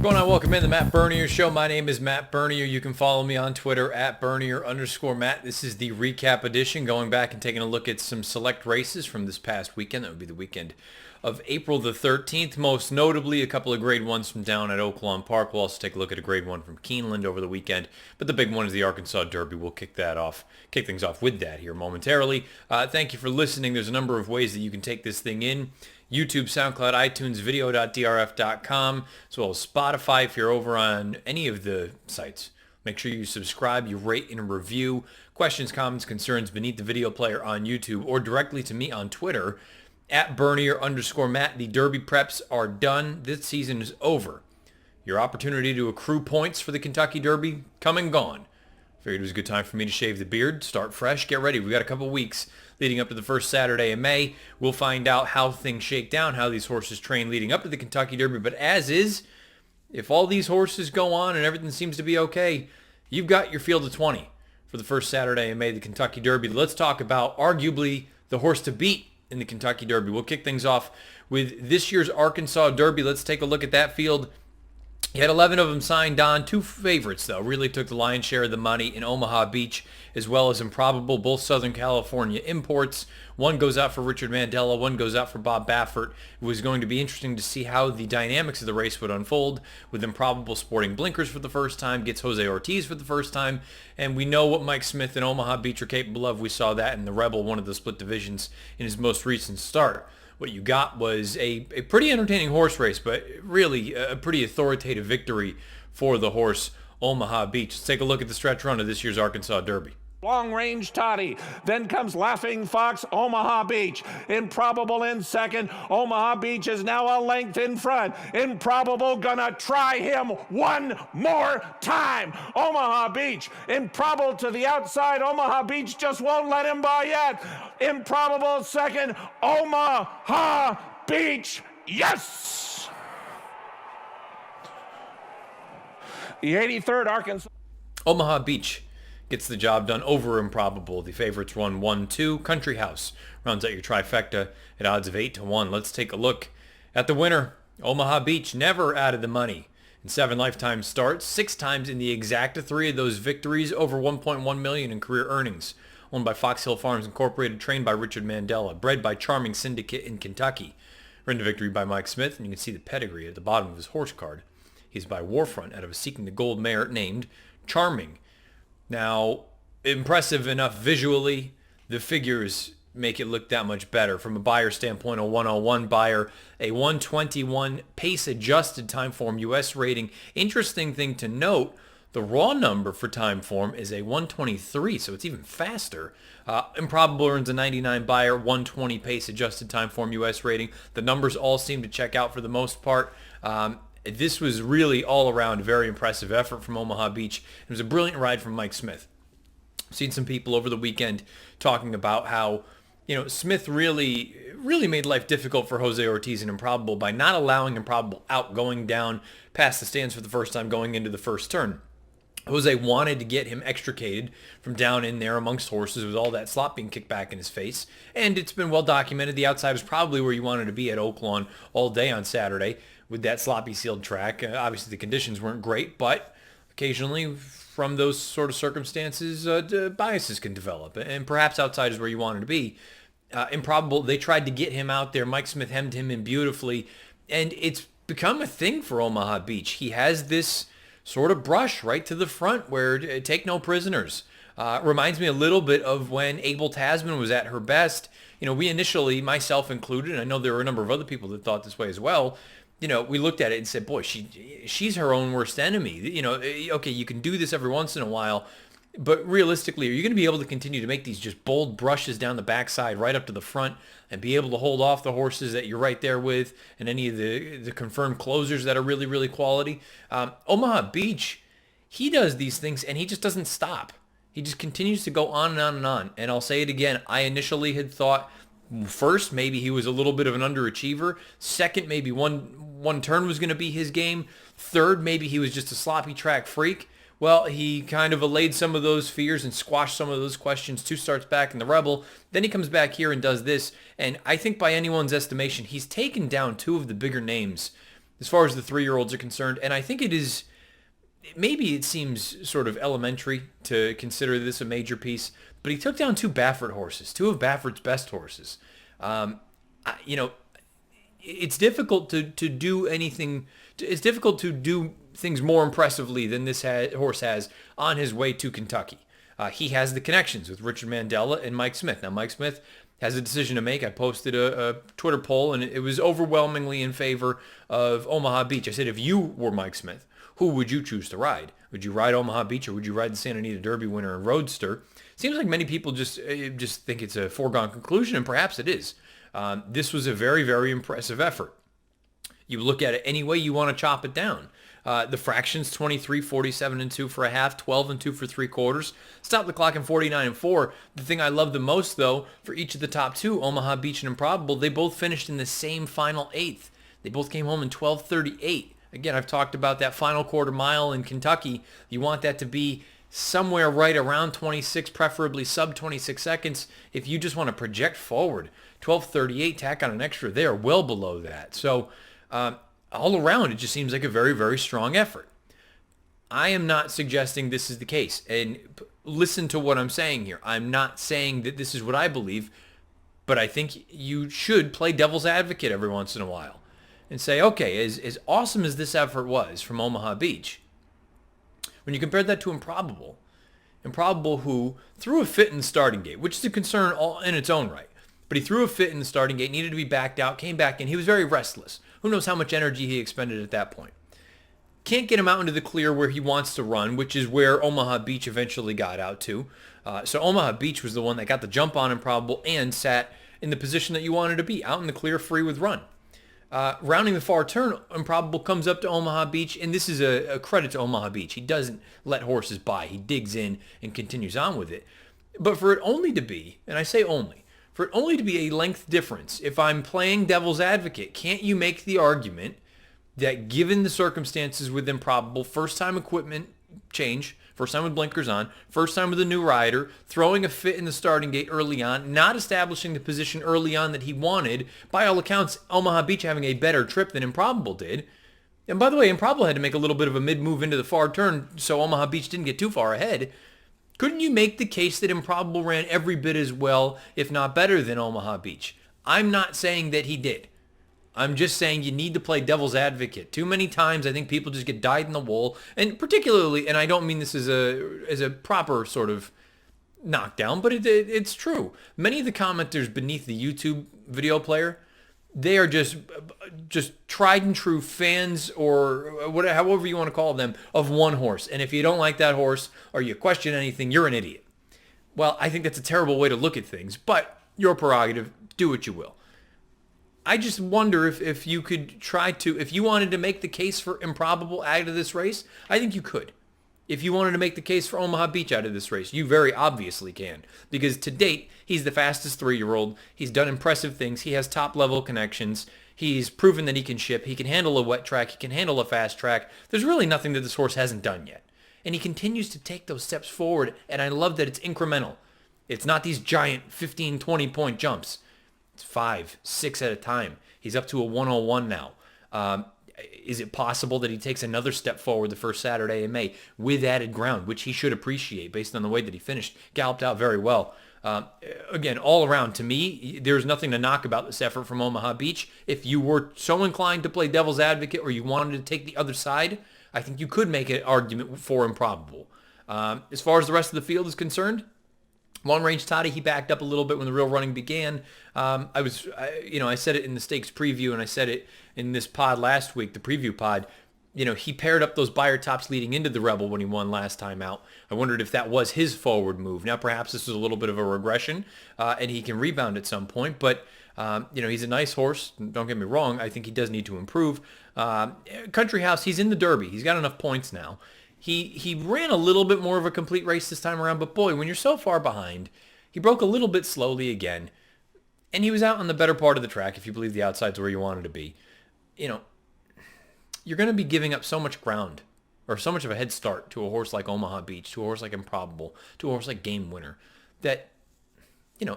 What's going on? Welcome in the Matt Bernier Show. My name is Matt Bernier. You can follow me on Twitter at Bernier_Matt. This is the recap edition, going back and taking a look at some select races from this past weekend. That would be the weekend of April the 13th. Most notably, a couple of grade ones from down at Oaklawn Park. We'll also take a look at a grade one from Keeneland over the weekend. But the big one is the Arkansas Derby. We'll kick things off with that here momentarily. Thank you for listening. There's a number of ways that you can take this thing in. YouTube, SoundCloud, iTunes, video.drf.com, as well as Spotify if you're over on any of the sites. Make sure you subscribe, you rate and review. Questions, comments, concerns beneath the video player on YouTube or directly to me on Twitter at Bernier_Matt. The Derby preps are done. This season is over. Your opportunity to accrue points for the Kentucky Derby come and gone. Figured it was a good time for me to shave the beard, start fresh, get ready. We've got a couple weeks leading up to the first Saturday in May. We'll find out how things shake down, how these horses train leading up to the Kentucky Derby. But as is, if all these horses go on and everything seems to be okay, you've got your field of 20 for the first Saturday in May, the Kentucky Derby. Let's talk about arguably the horse to beat in the Kentucky Derby. We'll kick things off with this year's Arkansas Derby. Let's take a look at that field. You had 11 of them signed on. Two favorites, though, really took the lion's share of the money in Omaha Beach, as well as Improbable, both Southern California imports. One goes out for Richard Mandella, one goes out for Bob Baffert. It was going to be interesting to see how the dynamics of the race would unfold, with Improbable sporting blinkers for the first time, gets Jose Ortiz for the first time, and we know what Mike Smith and Omaha Beach are capable of. We saw that in the Rebel, one of the split divisions, in his most recent start. What you got was a pretty entertaining horse race, but really a pretty authoritative victory for the horse Omaha Beach. Let's take a look at the stretch run of this year's Arkansas Derby. Long range Toddy, then comes Laughing Fox, Omaha Beach. Improbable in second. Omaha Beach is now a length in front. Improbable gonna try him one more time. Omaha Beach, Improbable to the outside. Omaha Beach just won't let him by yet. Improbable second. Omaha Beach, yes! The 83rd Arkansas. Omaha Beach gets the job done over Improbable. The favorites run 1-2. Country House rounds out your trifecta at odds of 8-1. Let's take a look at the winner. Omaha Beach never out of the money in 7 lifetime starts, 6 times in the exacta. 3 of those victories over $1.1 million in career earnings. Owned by Fox Hill Farms Incorporated, trained by Richard Mandella, bred by Charming Syndicate in Kentucky. Ridden to victory by Mike Smith, and you can see the pedigree at the bottom of his horse card. He's by Warfront out of a Seeking the Gold mare named Charming. Now, impressive enough visually, the figures make it look that much better. From a buyer standpoint, a 101 buyer, a 121 pace-adjusted time form U.S. rating. Interesting thing to note, the raw number for time form is a 123, so it's even faster. Improbable earns a 99 buyer, 120 pace-adjusted time form U.S. rating. The numbers all seem to check out for the most part. This was really all around a very impressive effort from Omaha Beach. It was a brilliant ride from Mike Smith. I've seen some people over the weekend talking about how, Smith really made life difficult for Jose Ortiz and Improbable by not allowing Improbable out, going down past the stands for the first time, going into the first turn. Jose wanted to get him extricated from down in there amongst horses with all that slop being kicked back in his face. And it's been well documented. The outside is probably where you wanted to be at Oaklawn all day on Saturday with that sloppy sealed track. Obviously the conditions weren't great, but occasionally from those sort of circumstances, biases can develop. And perhaps outside is where you wanted to be. Improbable, they tried to get him out there. Mike Smith hemmed him in beautifully. And it's become a thing for Omaha Beach. He has this sort of brush right to the front where take no prisoners. Reminds me a little bit of when Abel Tasman was at her best. We initially, myself included, and I know there were a number of other people that thought this way as well, we looked at it and said, boy, she's her own worst enemy. Okay, you can do this every once in a while, but realistically, are you going to be able to continue to make these just bold brushes down the backside right up to the front and be able to hold off the horses that you're right there with and any of the confirmed closers that are really, really quality? Omaha Beach, he does these things and he just doesn't stop. He just continues to go on and on and on. And I'll say it again, I initially had thought, first, maybe he was a little bit of an underachiever. Second, maybe one turn was going to be his game. Third, maybe he was just a sloppy track freak. Well, he kind of allayed some of those fears and squashed some of those questions 2 starts back in the Rebel. Then he comes back here and does this. And I think by anyone's estimation, he's taken down 2 of the bigger names as far as the 3-year-olds are concerned. And I think maybe it seems sort of elementary to consider this a major piece, but he took down 2 Baffert horses, 2 of Baffert's best horses. It's difficult to do anything. It's difficult to do things more impressively than this horse has on his way to Kentucky. He has the connections with Richard Mandella and Mike Smith. Now, Mike Smith has a decision to make. I posted a Twitter poll, and it was overwhelmingly in favor of Omaha Beach. I said, if you were Mike Smith, who would you choose to ride? Would you ride Omaha Beach, or would you ride the Santa Anita Derby winner and Roadster? Seems like many people just think it's a foregone conclusion, and perhaps it is. This was a very, very impressive effort. You look at it any way you want to chop it down. The fractions, 23, 47, and 2 for a half, 12 and 2 for 3/4. Stop the clock in 49 and 4. The thing I love the most, though, for each of the top 2, Omaha Beach and Improbable, they both finished in the same final 8th. They both came home in 12:38. Again, I've talked about that final quarter mile in Kentucky. You want that to be somewhere right around 26, preferably sub 26 seconds. If you just want to project forward, 12:38, tack on an extra there, well below that. So all around, it just seems like a very, very strong effort. I am not suggesting this is the case. And listen to what I'm saying here. I'm not saying that this is what I believe, but I think you should play devil's advocate every once in a while and say, okay, as awesome as this effort was from Omaha Beach, when you compare that to Improbable who threw a fit in the starting gate, which is a concern all in its own right, but he threw a fit in the starting gate, needed to be backed out, came back in. He was very restless. Who knows how much energy he expended at that point. Can't get him out into the clear where he wants to run, which is where Omaha Beach eventually got out to. So Omaha Beach was the one that got the jump on Improbable and sat in the position that you wanted to be, out in the clear, free with run. Rounding the far turn, Improbable comes up to Omaha Beach, and this is a credit to Omaha Beach. He doesn't let horses by. He digs in and continues on with it. But for it only to be, and I say only, for it only to be a length difference, if I'm playing devil's advocate, can't you make the argument that given the circumstances with Improbable, first time equipment change, first time with blinkers on, first time with a new rider, throwing a fit in the starting gate early on, not establishing the position early on that he wanted, by all accounts, Omaha Beach having a better trip than Improbable did. And by the way, Improbable had to make a little bit of a mid-move into the far turn, so Omaha Beach didn't get too far ahead. Couldn't you make the case that Improbable ran every bit as well, if not better, than Omaha Beach? I'm not saying that he did. I'm just saying you need to play devil's advocate. Too many times I think people just get dyed in the wool, and particularly, and I don't mean this as a proper sort of knockdown, but it's true. Many of the commenters beneath the YouTube video player, they are just tried and true fans, or whatever, however you want to call them, of one horse. And if you don't like that horse or you question anything, you're an idiot. Well, I think that's a terrible way to look at things, but your prerogative, do what you will. I just wonder if you could try to, if you wanted to make the case for Improbable out of this race, I think you could. If you wanted to make the case for Omaha Beach out of this race, you very obviously can. Because to date, he's the fastest 3-year-old. He's done impressive things. He has top-level connections. He's proven that he can ship. He can handle a wet track. He can handle a fast track. There's really nothing that this horse hasn't done yet. And he continues to take those steps forward, and I love that it's incremental. It's not these giant 15, 20-point jumps. It's 5, 6 at a time. He's up to a 101 now. Is it possible that he takes another step forward the first Saturday in May with added ground, which he should appreciate based on the way that he finished? Galloped out very well. Again, all around, to me, there's nothing to knock about this effort from Omaha Beach. If you were so inclined to play devil's advocate or you wanted to take the other side, I think you could make an argument for Improbable. As far as the rest of the field is concerned, Long Range Toddy, he backed up a little bit when the real running began. I said it in the stakes preview, and I said it in this pod last week, the preview pod. He paired up those Beyer tops leading into the Rebel when he won last time out. I wondered if that was his forward move. Now, perhaps this is a little bit of a regression, and he can rebound at some point. But, he's a nice horse. Don't get me wrong. I think he does need to improve. Country House, he's in the Derby. He's got enough points now. He ran a little bit more of a complete race this time around, but boy, when you're so far behind, he broke a little bit slowly again, and he was out on the better part of the track, if you believe the outside's where you wanted to be. You're going to be giving up so much ground, or so much of a head start to a horse like Omaha Beach, to a horse like Improbable, to a horse like Game Winner, that,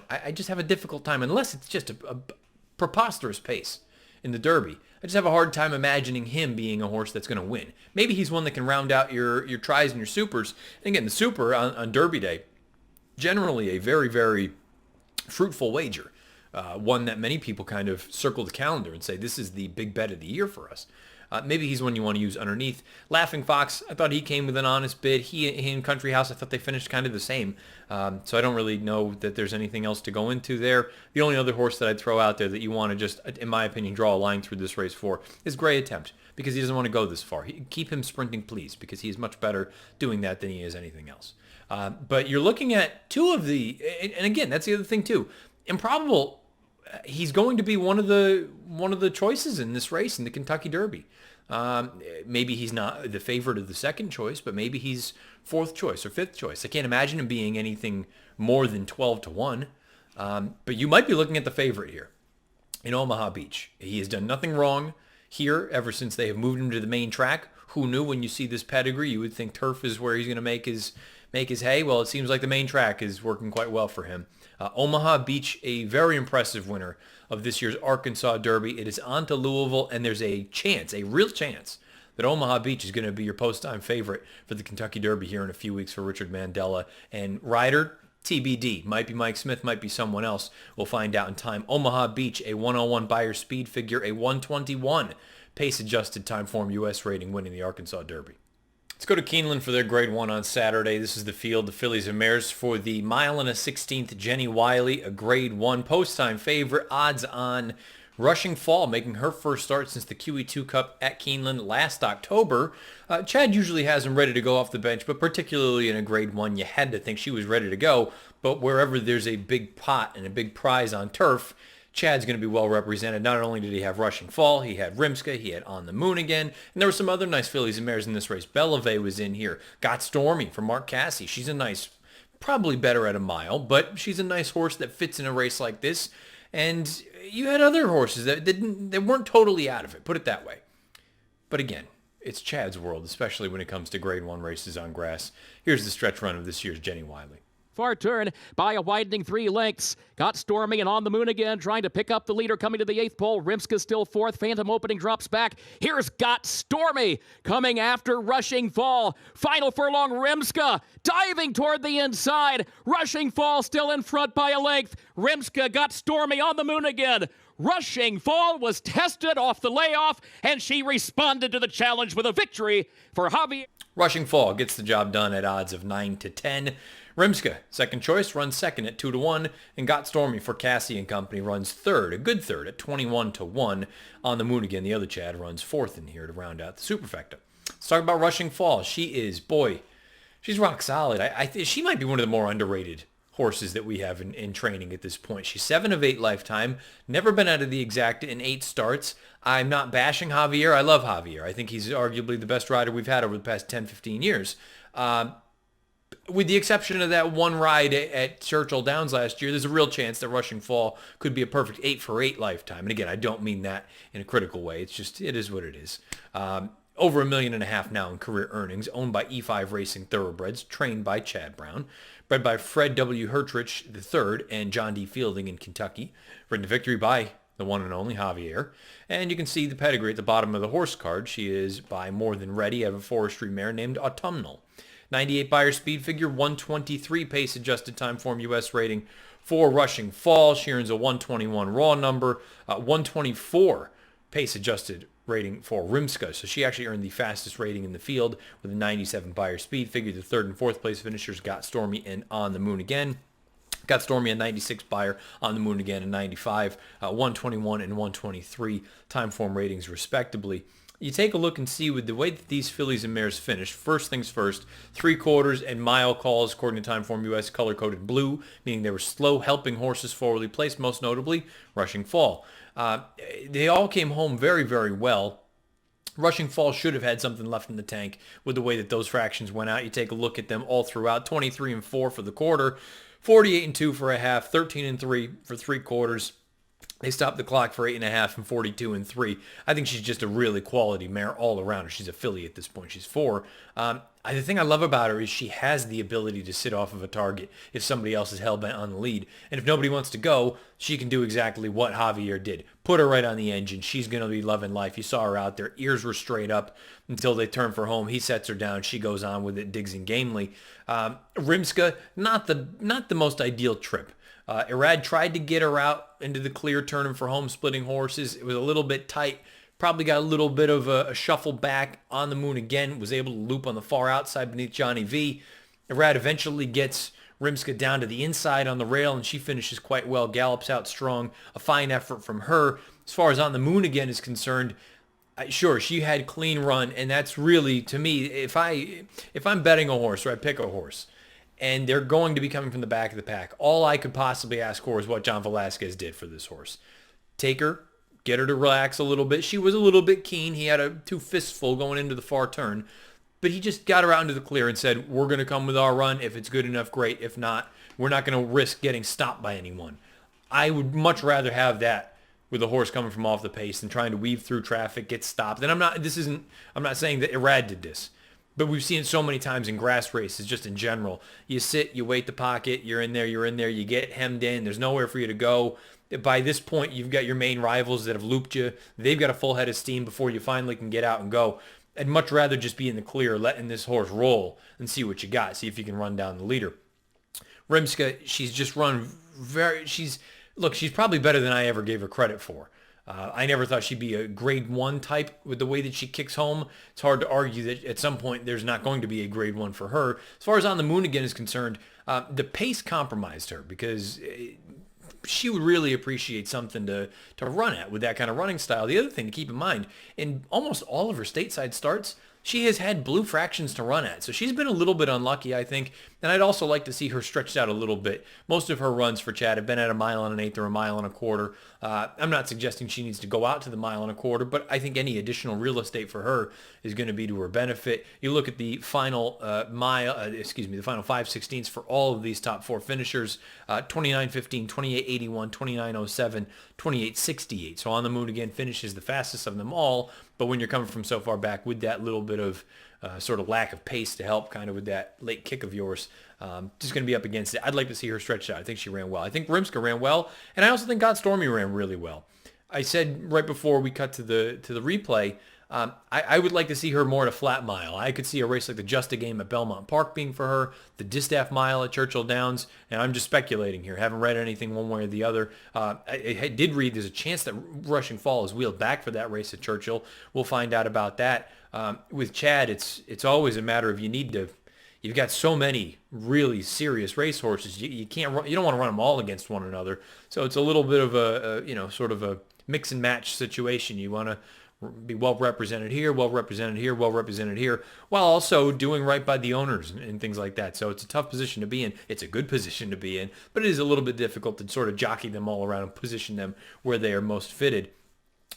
I just have a difficult time, unless it's just a preposterous pace. in the Derby. I just have a hard time imagining him being a horse that's going to win. Maybe he's one that can round out your tries and your supers. And again, the super on Derby Day, generally a very, very fruitful wager. One that many people kind of circle the calendar and say, this is the big bet of the year for us. Maybe he's one you want to use underneath. Laughing Fox, I thought he came with an honest bid. He and Country House, I thought they finished kind of the same. So I don't really know that there's anything else to go into there. The only other horse that I'd throw out there that you want to just, in my opinion, draw a line through this race for is Gray Attempt, because he doesn't want to go this far. Keep him sprinting, please, because he is much better doing that than he is anything else. But you're looking at two of the, and again, that's the other thing too. Improbable, he's going to be one of the choices in this race in the Kentucky Derby. Maybe he's not the favorite of the second choice, but maybe he's fourth choice or fifth choice. I can't imagine him being anything more than 12-1. But you might be looking at the favorite here in Omaha Beach. He has done nothing wrong here ever since they have moved him to the main track. Who knew? When you see this pedigree, you would think turf is where he's going to make his hay. Well, it seems like the main track is working quite well for him. Omaha Beach, a very impressive winner of this year's Arkansas Derby. It is on to Louisville, and there's a real chance, that Omaha Beach is going to be your post-time favorite for the Kentucky Derby here in a few weeks for Richard Mandella. And rider, TBD. Might be Mike Smith, might be someone else. We'll find out in time. Omaha Beach, a 101 Beyer speed figure, a 121 pace-adjusted time form U.S. rating, winning the Arkansas Derby. Let's go to Keeneland for their grade 1 on Saturday. This is the field, the fillies and mares for the 1.16 Jenny Wiley, a grade 1 post-time favorite. Odds on Rushing Fall, making her first start since the QE2 Cup at Keeneland last October. Chad usually has them ready to go off the bench, but particularly in a grade 1, you had to think she was ready to go. But wherever there's a big pot and a big prize on turf, Chad's going to be well represented. Not only did he have Rushing Fall, he had Rimska, he had On the Moon again, and there were some other nice fillies and mares in this race. Bellavey was in here. Got Stormy from Mark Casse. She's a nice, probably better at a mile, but she's a nice horse that fits in a race like this. And you had other horses that weren't totally out of it, put it that way. But again, it's Chad's world, especially when it comes to grade 1 races on grass. Here's the stretch run of this year's Jenny Wiley. Far turn by a widening 3 lengths. Got Stormy and On the Moon again, trying to pick up the leader coming to the 8th pole. Rimska still 4th. Phantom Opening drops back. Here's Got Stormy coming after Rushing Fall. Final furlong, Rimska diving toward the inside. Rushing Fall still in front by a length. Rimska got Stormy On the Moon again. Rushing Fall was tested off the layoff, and she responded to the challenge with a victory for Javier. Rushing Fall gets the job done at odds of 9-10. Rimska, second choice, runs second at 2-1, and Got Stormy for Cassie and Company runs third, a good third at 21-1. On the Moon again, the other Chad runs fourth in here to round out the superfecta. Let's talk about Rushing Fall. She is, she's rock solid. I think she might be one of the more underrated horses that we have in training at this point. She's 7 of 8 lifetime, never been out of the exacta in 8 starts. I'm not bashing Javier. I love Javier. I think he's arguably the best rider we've had over the past 10-15 years. With the exception of that one ride at Churchill Downs last year, there's a real chance that Rushing Fall could be a perfect 8 for 8 lifetime. And again, I don't mean that in a critical way. It's just, it is what it is. Over $1.5 million now in career earnings, owned by E5 Racing Thoroughbreds, trained by Chad Brown, bred by Fred W. Hertrich III and John D. Fielding in Kentucky, ridden to victory by the one and only Javier. And you can see the pedigree at the bottom of the horse card. She is by More Than Ready, of a forestry mare named Autumnal. 98 Beyer speed figure, 123 pace adjusted time form U.S. rating for Rushing Fall. She earns a 121 raw number, 124 pace adjusted rating for Rimska. So she actually earned the fastest rating in the field with a 97 Beyer speed figure. The third and fourth place finishers Got Stormy and On the Moon again. Got Stormy a 96 Beyer, On the Moon again a 95, 121 and 123 time form ratings respectively. You take a look and see with the way that these fillies and mares finished, first things first, 3/4 and mile calls according to Timeform US color-coded blue, meaning they were slow helping horses forwardly placed, most notably Rushing Fall. They all came home very, very well. Rushing Fall should have had something left in the tank with the way that those fractions went out. You take a look at them all throughout, 23-4 for the quarter, 48-2 for a half, 13-3 for 3/4. They stopped the clock for 8.5 and 42 and 3. I think she's just a really quality mare all around. She's a filly at this point. She's 4. The thing I love about her is she has the ability to sit off of a target if somebody else is hell-bent on the lead. And if nobody wants to go, she can do exactly what Javier did. Put her right on the engine. She's going to be loving life. You saw her out there. Ears were straight up until they turn for home. He sets her down. She goes on with it, digs in gamely. Rimska, not the most ideal trip. Irad tried to get her out into the clear, turning for home, splitting horses. It was a little bit tight. Probably got a little bit of a shuffle back on the moon again. Was able to loop on the far outside beneath Johnny V. Irad eventually gets Rimska down to the inside on the rail, and she finishes quite well. Gallops out strong. A fine effort from her. As far as on the moon again is concerned, sure, she had clean run, and that's really, to me, if I'm betting a horse or I pick a horse, and they're going to be coming from the back of the pack, all I could possibly ask for is what John Velasquez did for this horse. Take her, get her to relax a little bit. She was a little bit keen. He had 2 fistful going into the far turn, but he just got her out into the clear and said, we're going to come with our run. If it's good enough, great. If not, we're not going to risk getting stopped by anyone. I would much rather have that with a horse coming from off the pace than trying to weave through traffic, get stopped. And I'm not saying that Irad did this. But we've seen it so many times in grass races, just in general. You sit, you wait the pocket, you're in there, you get hemmed in, there's nowhere for you to go. By this point, you've got your main rivals that have looped you. They've got a full head of steam before you finally can get out and go. I'd much rather just be in the clear, letting this horse roll and see what you got, see if you can run down the leader. Rimska, she's just run she's probably better than I ever gave her credit for. I never thought she'd be a grade 1 type with the way that she kicks home. It's hard to argue that at some point there's not going to be a grade 1 for her. As far as on the moon again is concerned, the pace compromised her because she would really appreciate something to run at with that kind of running style. The other thing to keep in mind, in almost all of her stateside starts, she has had blue fractions to run at. So she's been a little bit unlucky, I think. And I'd also like to see her stretched out a little bit. Most of her runs for Chad have been at 1 1/8 or 1 1/4. I'm not suggesting she needs to go out to the 1 1/4, but I think any additional real estate for her is going to be to her benefit. You look at the final the final 5/16 for all of these top 4 finishers, 29:15, 28:81, 29:07, 28:68. So on the moon again finishes the fastest of them all. But when you're coming from so far back with that little bit of sort of lack of pace to help kind of with that late kick of yours, just going to be up against it. I'd like to see her stretched out. I think she ran well. I think Rimska ran well, and I also think God Stormy ran really well. I said right before we cut to the replay, I would like to see her more at a flat mile. I could see a race like the Just a Game at Belmont Park being for her, the Distaff Mile at Churchill Downs, and I'm just speculating here. Haven't read anything one way or the other. I did read there's a chance that Rushing Fall is wheeled back for that race at Churchill. We'll find out about that. With Chad, it's always a matter of you've got so many really serious racehorses. You don't want to run them all against one another. So it's a little bit of a sort of a mix and match situation. You want to be well represented here, well represented here, well represented here, while also doing right by the owners and things like that. So it's a tough position to be in. It's a good position to be in, but it is a little bit difficult to sort of jockey them all around and position them where they are most fitted.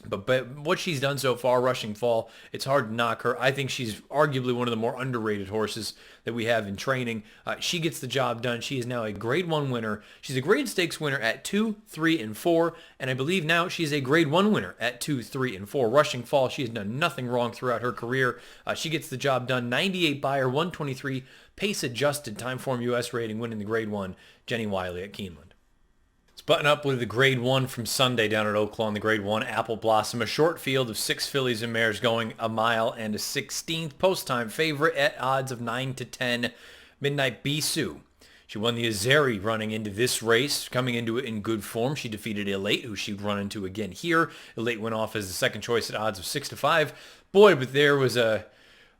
But what she's done so far, Rushing Fall, it's hard to knock her. I think she's arguably one of the more underrated horses that we have in training. She gets the job done. She is now a Grade 1 winner. She's a Grade Stakes winner at 2, 3, and 4. And I believe now she's a Grade 1 winner at 2, 3, and 4. Rushing Fall, she has done nothing wrong throughout her career. She gets the job done. 98 Beyer, 123, pace adjusted, Timeform US rating, winning the Grade 1, Jenny Wiley at Keeneland. Button up with the Grade 1 from Sunday down at Oaklawn, the Grade 1 Apple Blossom, a short field of 6 fillies and mares going 1 mile and a 16th. Post-time favorite at odds of 9 to 10, Midnight Bisou. She won the Azeri running into this race, coming into it in good form. She defeated Elate, who she'd run into again here. Elate went off as the second choice at odds of 6 to 5. Boy, but there was a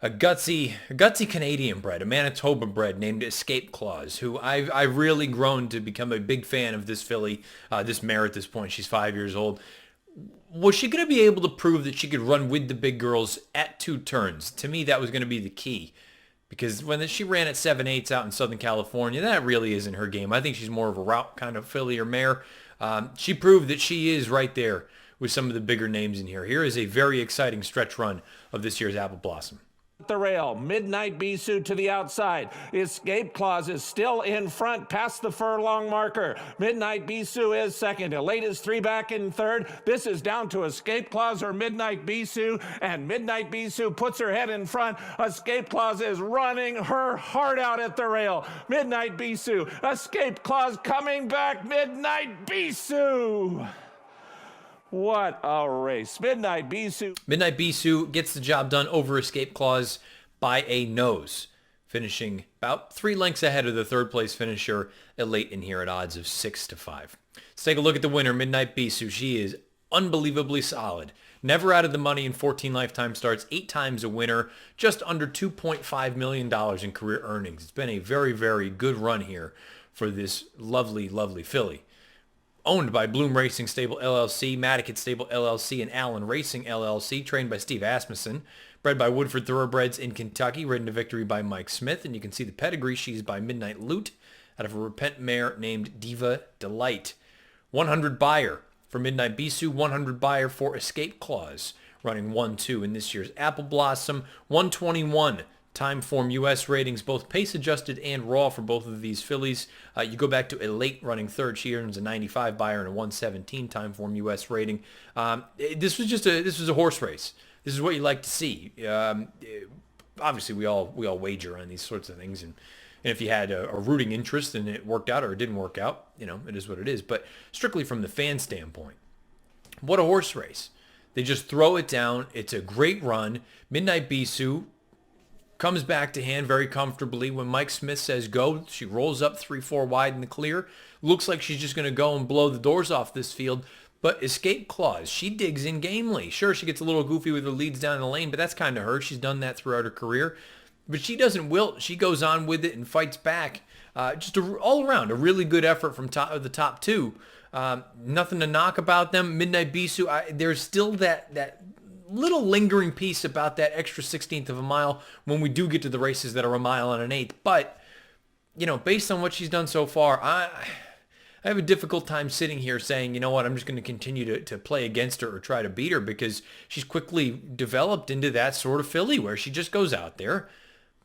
gutsy Canadian bred, a Manitoba bred named Escape Clause, who I've really grown to become a big fan of this filly, this mare at this point. She's 5 years old. Was she going to be able to prove that she could run with the big girls at 2 turns? To me, that was going to be the key. Because when she ran at 7/8 out in Southern California, that really isn't her game. I think she's more of a route kind of filly or mare. She proved that she is right there with some of the bigger names in here. Here is a very exciting stretch run of this year's Apple Blossom. The rail. Midnight Bisou to the outside. Escape Clause is still in front past the furlong marker. Midnight Bisou is second. Elate is 3 back in third. This is down to Escape Clause or Midnight Bisou, and Midnight Bisou puts her head in front. Escape Clause is running her heart out at the rail. Midnight Bisou. Escape Clause coming back. Midnight Bisou. What a race. Midnight Bisou. Midnight Bisou gets the job done over Escape Clause by a nose, finishing about 3 lengths ahead of the third place finisher Elate in here at odds of 6-5. Let's take a look at the winner, Midnight Bisou. She is unbelievably solid. Never out of the money in 14 lifetime starts, 8 times a winner, just under $2.5 million in career earnings. It's been a very, very good run here for this lovely, lovely filly. Owned by Bloom Racing Stable LLC, Madicket Stable LLC, and Allen Racing LLC, trained by Steve Asmussen. Bred by Woodford Thoroughbreds in Kentucky, ridden to victory by Mike Smith. And you can see the pedigree. She's by Midnight Loot out of a repent mare named Diva Delight. 100 buyer for Midnight Bisou, 100 buyer for Escape Clause, running 1-2 in this year's Apple Blossom. 121 time form U.S. ratings, both pace adjusted and raw for both of these fillies. You go back to Elate running third. She earns a 95 buyer and a 117 time form U.S. rating. This was a horse race. This is what you like to see. Obviously, we all wager on these sorts of things, and if you had a rooting interest and it worked out or it didn't work out, it is what it is. But strictly from the fan standpoint, what a horse race. They just throw it down. It's a great run. Midnight Bisou comes back to hand very comfortably. When Mike Smith says go, she rolls up 3-4 wide in the clear. Looks like she's just going to go and blow the doors off this field. But Escape Clause, she digs in gamely. Sure, she gets a little goofy with her leads down the lane, but that's kind of her. She's done that throughout her career. But she doesn't wilt. She goes on with it and fights back. All around, a really good effort from the top two. Nothing to knock about them. Midnight Bisou, there's still that little lingering piece about that extra 16th of a mile when we do get to the races that are a mile and an eighth. But, based on what she's done so far, I have a difficult time sitting here saying, you know what, I'm just going to continue to play against her or try to beat her, because she's quickly developed into that sort of filly where she just goes out there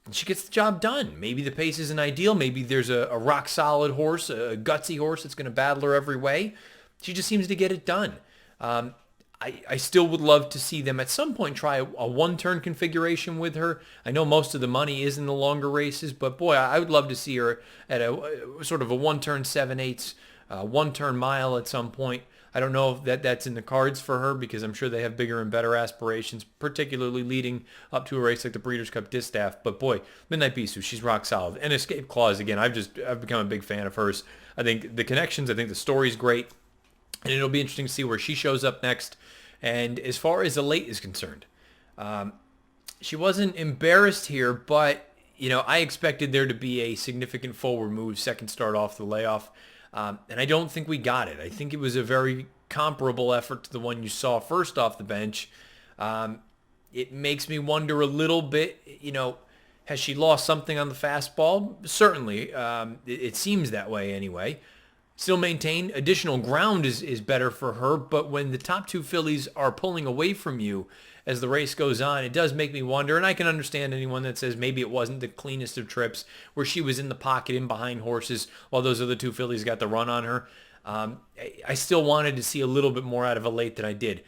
and she gets the job done. Maybe the pace isn't ideal. Maybe there's a rock solid horse, a gutsy horse that's going to battle her every way. She just seems to get it done. I still would love to see them at some point try a one-turn configuration with her. I know most of the money is in the longer races, but boy, I would love to see her at a sort of a one-turn 7/8, one-turn mile at some point. I don't know if that's in the cards for her, because I'm sure they have bigger and better aspirations, particularly leading up to a race like the Breeders' Cup Distaff. But boy, Midnight Bisou, she's rock solid. And Escape Clause, again, I've become a big fan of hers. I think the connections, I think the story's great, and it'll be interesting to see where she shows up next. And as far as Elate is concerned, she wasn't embarrassed here, but I expected there to be a significant forward move, second start off the layoff. And I don't think we got it. I think it was a very comparable effort to the one you saw first off the bench. It makes me wonder a little bit, has she lost something on the fastball? Certainly. It seems that way anyway. Still maintain additional ground is better for her, but when the top two fillies are pulling away from you as the race goes on, it does make me wonder, and I can understand anyone that says maybe it wasn't the cleanest of trips where she was in the pocket in behind horses while those other two fillies got the run on her. I still wanted to see a little bit more out of Elate than I did.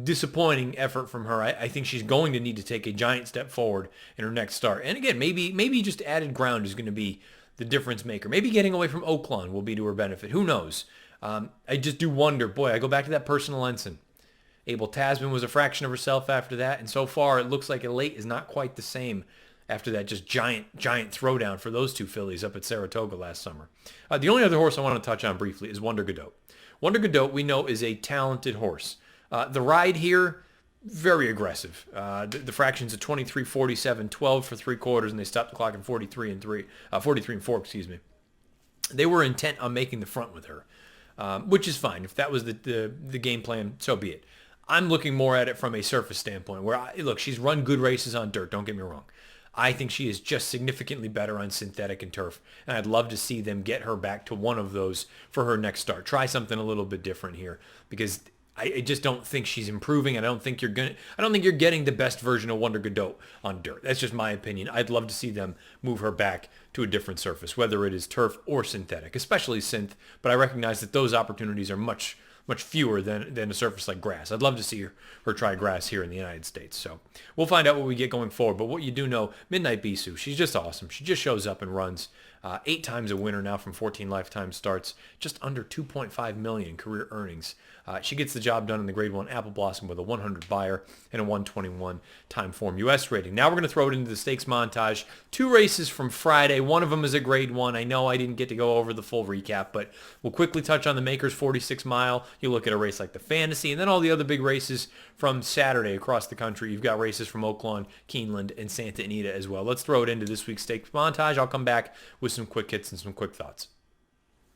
Disappointing effort from her. I think she's going to need to take a giant step forward in her next start. And again, maybe just added ground is going to be the difference maker. Maybe getting away from Oaklawn will be to her benefit. Who knows? I just do wonder. Boy, I go back to that personal ensign. Abel Tasman was a fraction of herself after that, and so far it looks like Elate is not quite the same after that just giant throwdown for those two fillies up at Saratoga last summer. The only other horse I want to touch on briefly is Wonder Godot. Wonder Godot, we know, is a talented horse. The ride here, very aggressive. The fractions of 23, 47, 12 for 3/4, and they stopped the clock in 43 and 4, excuse me. They were intent on making the front with her, which is fine. If that was the game plan, so be it. I'm looking more at it from a surface standpoint, where look, she's run good races on dirt, don't get me wrong. I think she is just significantly better on synthetic and turf, and I'd love to see them get her back to one of those for her next start. Try something a little bit different here, because I just don't think she's improving. I don't think you're getting the best version of Wonder Godot on dirt. That's just my opinion. I'd love to see them move her back to a different surface, whether it is turf or synthetic, especially synth. But I recognize that those opportunities are much fewer than a surface like grass. I'd love to see her try grass here in the United States. So we'll find out what we get going forward. But what you do know, Midnight Bisou, she's just awesome. She just shows up and runs. 8 times a winner now from 14 lifetime starts, just under 2.5 million career earnings. She gets the job done in the Grade 1 Apple Blossom with a 100 buyer and a 121 time form US rating. Now we're going to throw it into the stakes montage. 2 races from Friday. One of them is a Grade 1. I know I didn't get to go over the full recap, but we'll quickly touch on the Makers 46 mile. You look at a race like the Fantasy, and then all the other big races from Saturday across the country. You've got races from Oaklawn, Keeneland, and Santa Anita as well. Let's throw it into this week's stakes montage. I'll come back with some quick hits and some quick thoughts.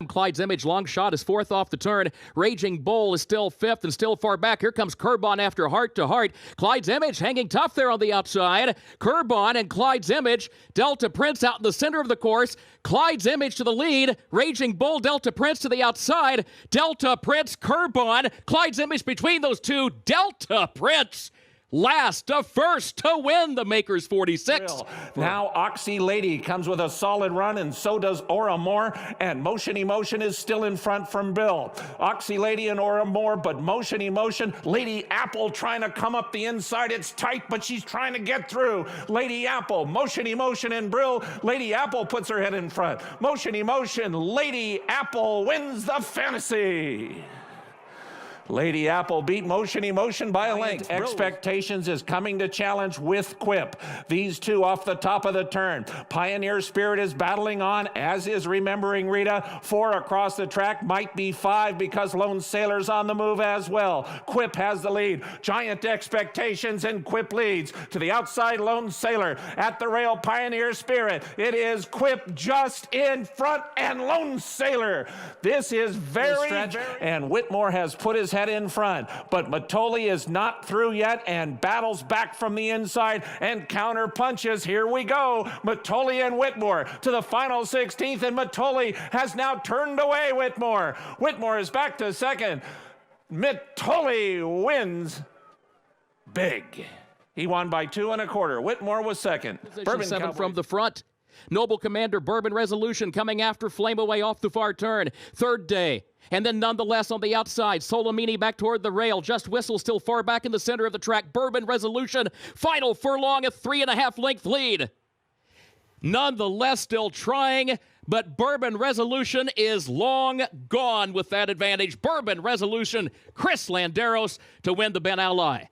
Clyde's Image, long shot, is 4th off the turn. Raging Bull is still 5th and still far back. Here comes Curbon after Heart to Heart. Clyde's Image hanging tough there on the outside. Curbon and Clyde's Image. Delta Prince out in the center of the course. Clyde's Image to the lead. Raging Bull, Delta Prince to the outside. Delta Prince, Curbon. Clyde's Image between those two. Delta Prince last to first to win the Makers 46. Now Oxy Lady comes with a solid run, and so does Aura Moore, and Motion Emotion is still in front from Bill. Oxy Lady and Aura Moore, but Motion Emotion, Lady Apple trying to come up the inside. It's tight, but she's trying to get through. Lady Apple, Motion Emotion and Brill. Lady Apple puts her head in front. Motion Emotion, Lady Apple wins the Fantasy. Lady Apple beat Motion Emotion by a length. Expectations is coming to challenge with Quip. These two off the top of the turn. Pioneer Spirit is battling on, as is Remembering Rita. 4 across the track, might be 5 because Lone Sailor's on the move as well. Quip has the lead. Giant Expectations, and Quip leads. To the outside, Lone Sailor. At the rail, Pioneer Spirit. It is Quip just in front, and Lone Sailor. This is very, and Whitmore has put his head in front, but Matoli is not through yet and battles back from the inside and counter punches. Here we go. Matoli and Whitmore to the final 16th, and Matoli has now turned away Whitmore. Whitmore is back to second. Matoli wins big. He won by 2 1/4. Whitmore was second. Bourbon 7 from the front. Noble Commander, Bourbon Resolution coming after Flame Away off the far turn. Third day. And then nonetheless on the outside, Solomini back toward the rail. Just Whistle still far back in the center of the track. Bourbon Resolution, final furlong, a 3.5 length lead. Nonetheless, still trying, but Bourbon Resolution is long gone with that advantage. Bourbon Resolution, Chris Landeros to win the Ben Ally.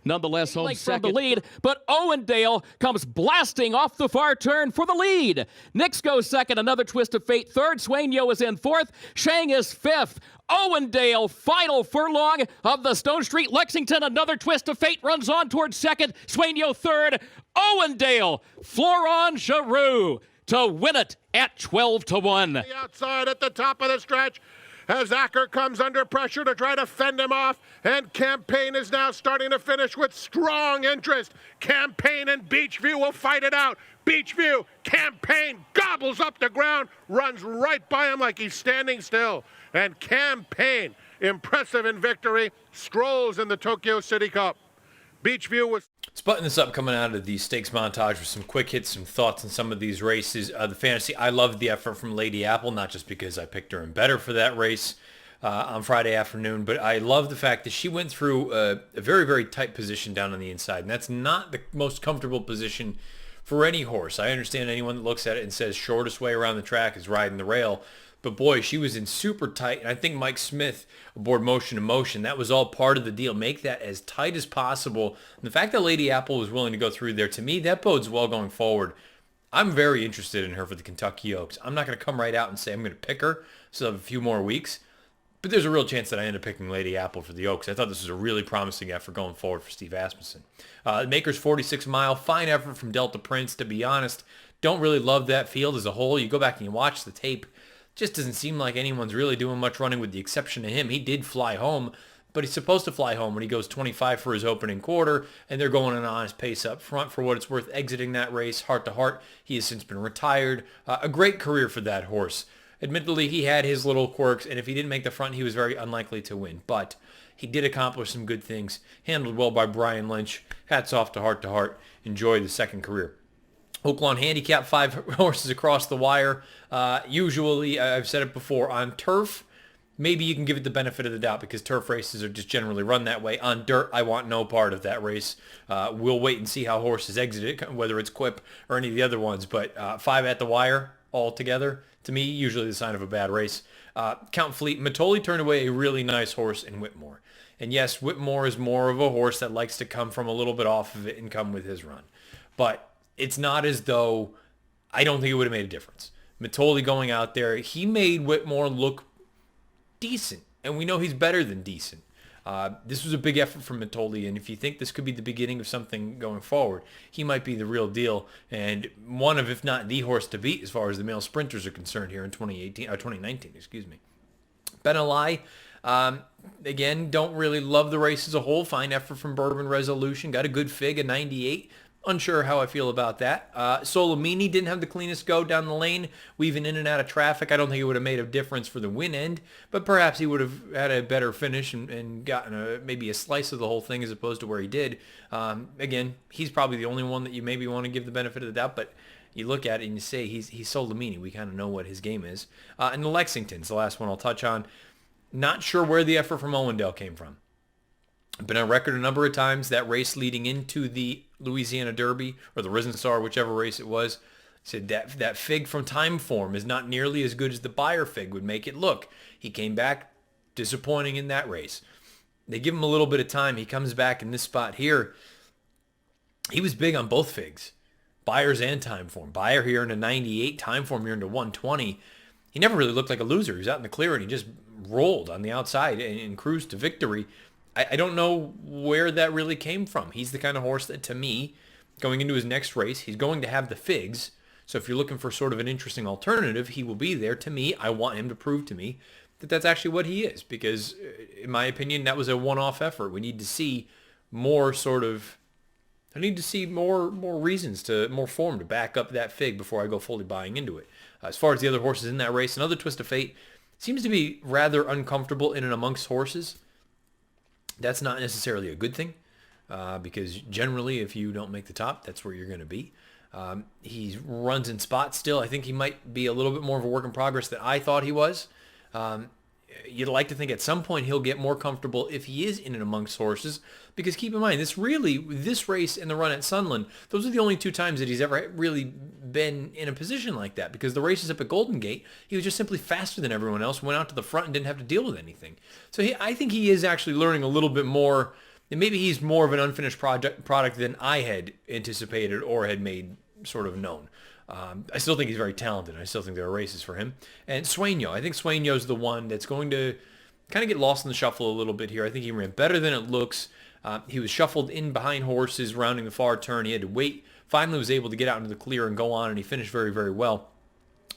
Nonetheless, home second from the lead, but Owendale comes blasting off the far turn for the lead. Nix goes second, another twist of fate third. Sueño is in fourth. Shang is fifth. Owendale, final furlong of the Stone Street Lexington. Another twist of fate runs on towards second. Sueño third. Owendale, Florent Giroux to win it at 12-1. The outside at the top of the stretch, as Acker comes under pressure to try to fend him off, and Campaign is now starting to finish with strong interest. Campaign and Beachview will fight it out. Beachview, Campaign gobbles up the ground, runs right by him like he's standing still. And Campaign, impressive in victory, strolls in the Tokyo City Cup. Beachview was... Let's button this up coming out of the stakes montage with some quick hits, some thoughts on some of these races. The Fantasy, I loved the effort from Lady Apple, not just because I picked her in better for that race on Friday afternoon, but I love the fact that she went through a very, very tight position down on the inside, and that's not the most comfortable position for any horse. I understand anyone that looks at it and says shortest way around the track is riding the rail, but boy, she was in super tight, and I think Mike Smith aboard Motion Emotion, that was all part of the deal. Make that as tight as possible. And the fact that Lady Apple was willing to go through there, to me, that bodes well going forward. I'm very interested in her for the Kentucky Oaks. I'm not going to come right out and say I'm going to pick her, so I have a few more weeks. But there's a real chance that I end up picking Lady Apple for the Oaks. I thought this was a really promising effort going forward for Steve Asmussen. Makers 46 mile, fine effort from Delta Prince. To be honest, don't really love that field as a whole. You go back and you watch the tape, just doesn't seem like anyone's really doing much running with the exception of him. He did fly home, but he's supposed to fly home when he goes 25 for his opening quarter, and they're going an honest pace up front for what it's worth exiting that race. Heart to Heart, he has since been retired. A great career for that horse. Admittedly, he had his little quirks, and if he didn't make the front, he was very unlikely to win. But he did accomplish some good things. Handled well by Brian Lynch. Hats off to Heart to Heart. Enjoy the second career. Oaklawn Handicap, 5 horses across the wire. Usually, I've said it before, on turf, maybe you can give it the benefit of the doubt because turf races are just generally run that way. On dirt, I want no part of that race. We'll wait and see how horses exit it, whether it's Quip or any of the other ones. But 5 at the wire altogether, to me, usually the sign of a bad race. Count Fleet, Matoli turned away a really nice horse in Whitmore. And yes, Whitmore is more of a horse that likes to come from a little bit off of it and come with his run. But it's not as though I don't think it would have made a difference. Matoli going out there, he made Whitmore look decent. And we know he's better than decent. This was a big effort from Matoli, and if you think this could be the beginning of something going forward, he might be the real deal, and one of, if not the horse to beat as far as the male sprinters are concerned here in 2019, excuse me. Ben Ali, again, don't really love the race as a whole. Fine effort from Bourbon Resolution. Got a good fig, a 98. Unsure how I feel about that. Solomini didn't have the cleanest go down the lane, weaving in and out of traffic. I don't think it would have made a difference for the win end, but perhaps he would have had a better finish and gotten maybe a slice of the whole thing as opposed to where he did. Again, he's probably the only one that you maybe want to give the benefit of the doubt, but you look at it and you say he's Solomini. We kind of know what his game is. And the Lexington's the last one I'll touch on. Not sure where the effort from Owendale came from. Been on record a number of times, that race leading into the Louisiana Derby, or the Risen Star, whichever race it was, said that fig from Time Form is not nearly as good as the Beyer fig would make it look. He came back disappointing in that race. They give him a little bit of time. He comes back in this spot here. He was big on both figs, Beyers and Time Form. Beyer here in a 98, Time Form here into 120. He never really looked like a loser. He was out in the clear and he just rolled on the outside and cruised to victory. I don't know where that really came from. He's the kind of horse that, to me, going into his next race, he's going to have the figs. So if you're looking for sort of an interesting alternative, he will be there. To me, I want him to prove to me that that's actually what he is. Because, in my opinion, that was a one-off effort. We need to see more I need to see more reasons, more form to back up that fig before I go fully buying into it. As far as the other horses in that race, another Twist of Fate seems to be rather uncomfortable in and amongst horses. That's not necessarily a good thing because generally if you don't make the top, that's where you're going to be. He runs in spots still. I think he might be a little bit more of a work in progress than I thought he was. You'd like to think at some point he'll get more comfortable if he is in and amongst horses, because keep in mind, this race and the run at Sunland, those are the only 2 times that he's ever really been in a position like that, because the races up at Golden Gate, he was just simply faster than everyone else, went out to the front and didn't have to deal with anything. So I think he is actually learning a little bit more, and maybe he's more of an unfinished product than I had anticipated or had made sort of known. I still think he's very talented. I still think there are races for him. And Sueño, I think Sueño's the one that's going to kind of get lost in the shuffle a little bit here. I think he ran better than it looks. He was shuffled in behind horses, rounding the far turn. He had to wait. Finally was able to get out into the clear and go on, and he finished very, very well.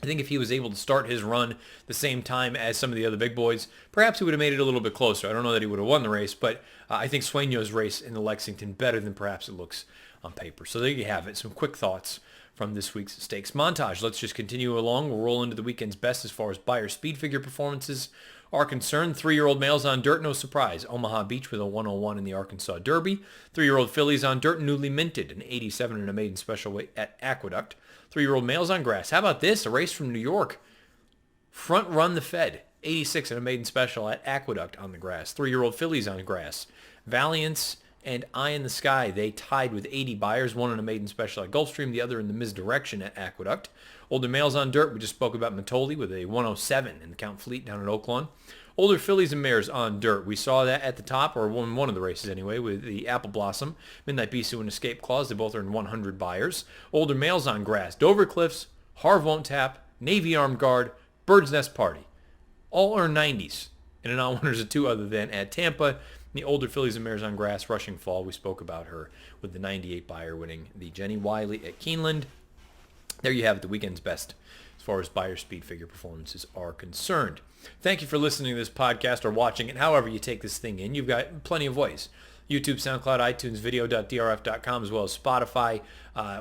I think if he was able to start his run the same time as some of the other big boys, perhaps he would have made it a little bit closer. I don't know that he would have won the race, but I think Sueño's race in the Lexington better than perhaps it looks on paper. So there you have it. Some quick thoughts from this week's stakes montage. Let's just continue along. We'll roll into the weekend's best as far as Beyer speed figure performances are concerned. 3-year-old males on dirt, no surprise. Omaha Beach with a 101 in the Arkansas Derby. 3-year-old fillies on dirt, newly minted, an 87 in a maiden special weight at Aqueduct. 3-year-old males on grass. How about this? A race from New York. Front Run the Fed, 86 in a maiden special at Aqueduct on the grass. 3-year-old fillies on grass. Valiance and Eye in the Sky, they tied with 80 Beyers, one in a maiden special at Gulfstream, the other in the Misdirection at Aqueduct. Older males on dirt, we just spoke about Matoli with a 107 in the Count Fleet down at Oaklawn. Older fillies and mares on dirt. We saw that at the top, or one of the races anyway, with the Apple Blossom, Midnight Bisou, and Escape Clause. They both earned 100 Beyers. Older males on grass. Dover Cliffs, Harv Won't Tap, Navy Armed Guard, Bird's Nest Party. All earned 90s. And an on-winners of 2 other than at Tampa. The older fillies and mares on grass, Rushing Fall, we spoke about her with the 98 Beyer winning the Jenny Wiley at Keeneland. There you have it, the weekend's best as far as Beyer speed figure performances are concerned. Thank you for listening to this podcast or watching it. However you take this thing in, you've got plenty of ways. YouTube, SoundCloud, iTunes, video.drf.com, as well as Spotify.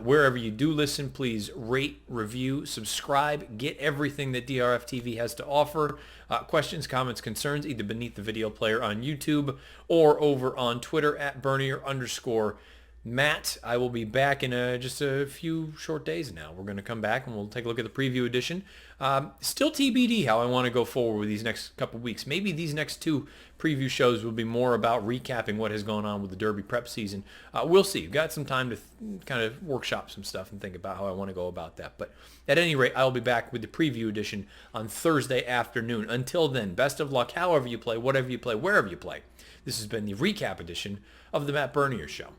Wherever you do listen, please rate, review, subscribe, get everything that DRFTV has to offer. Questions, comments, concerns, either beneath the video player on YouTube or over on Twitter at Bernier_Matt. I will be back in just a few short days now. We're going to come back and we'll take a look at the preview edition. Still TBD how I want to go forward with these next couple weeks. Maybe these next 2 preview shows will be more about recapping what has gone on with the Derby prep season. We'll see. We've got some time to kind of workshop some stuff and think about how I want to go about that. But at any rate, I'll be back with the preview edition on Thursday afternoon. Until then, best of luck however you play, whatever you play, wherever you play. This has been the recap edition of the Matt Bernier Show.